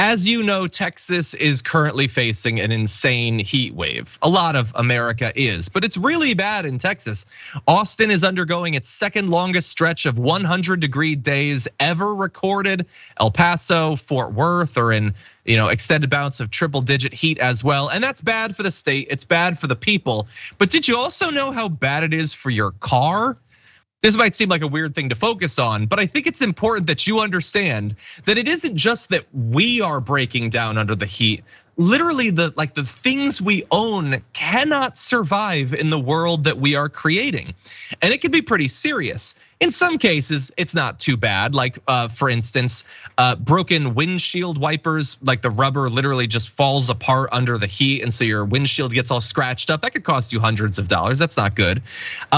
As you know, Texas is currently facing an insane heat wave. A lot of America is, but it's really bad in Texas. Austin is undergoing its second longest stretch of 100-degree days ever recorded. El Paso, Fort Worth are in extended bouts of triple-digit heat as well. And that's bad for the state, it's bad for the people. But did you also know how bad it is for your car? This might seem like a weird thing to focus on, but I think it's important that you understand that it isn't just that we are breaking down under the heat. Literally, the things we own cannot survive in the world that we are creating. And it can be pretty serious. In some cases, it's not too bad. Like for instance, broken windshield wipers, like the rubber literally just falls apart under the heat. And so your windshield gets all scratched up. That could cost you hundreds of dollars. That's not good.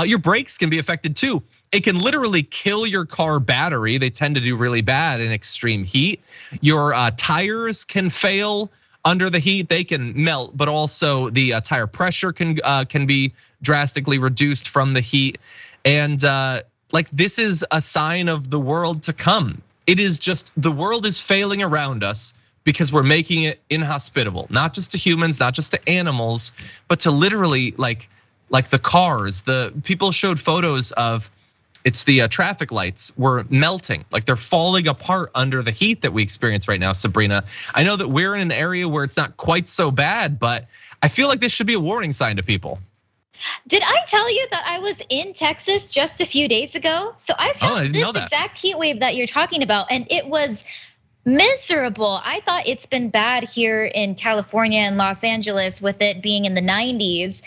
Your brakes can be affected too. It can literally kill your car battery. They tend to do really bad in extreme heat. Your tires can fail under the heat. They can melt, but also the tire pressure can be drastically reduced from the heat. And like this is a sign of the world to come. It is just the world is failing around us because we're making it inhospitable, not just to humans, not just to animals, but to literally like the cars. The people showed photos of. It's the traffic lights were melting, like they're falling apart under the heat that we experience right now, Sabrina. I know that we're in an area where it's not quite so bad, but I feel like this should be a warning sign to people. Did I tell you that I was in Texas just a few days ago? So I felt this exact heat wave that you're talking about, and it was miserable. I thought it's been bad here in California and Los Angeles with it being in the 90s.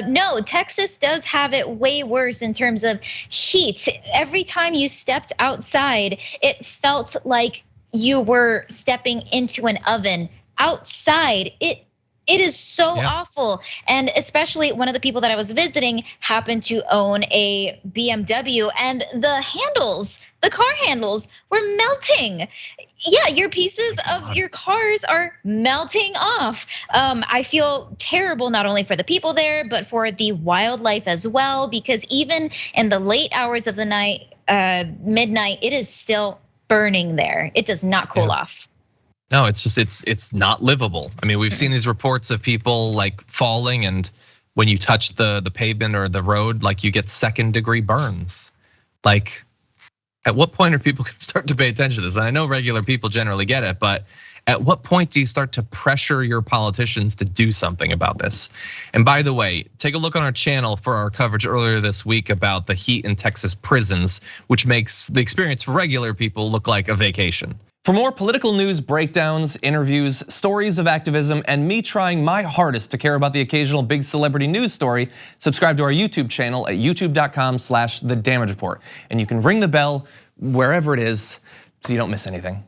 No, Texas does have it way worse in terms of heat. Every time you stepped outside, it felt like you were stepping into an oven. Outside, it is so awful. And especially one of the people that I was visiting happened to own a BMW, and the car handles were melting. Yeah, your pieces of your cars are melting off. I feel terrible not only for the people there, but for the wildlife as well, because even in the late hours of the night, midnight, it is still burning there. It does not cool off. No, it's just, it's not livable. I mean, we've seen these reports of people like falling, and when you touch the pavement or the road, like you get second-degree burns. Like, at what point are people gonna start to pay attention to this? And I know regular people generally get it, but at what point do you start to pressure your politicians to do something about this? And by the way, take a look on our channel for our coverage earlier this week about the heat in Texas prisons, which makes the experience for regular people look like a vacation. For more political news breakdowns, interviews, stories of activism, and me trying my hardest to care about the occasional big celebrity news story, subscribe to our YouTube channel at youtube.com/thedamagereport. And you can ring the bell wherever it is so you don't miss anything.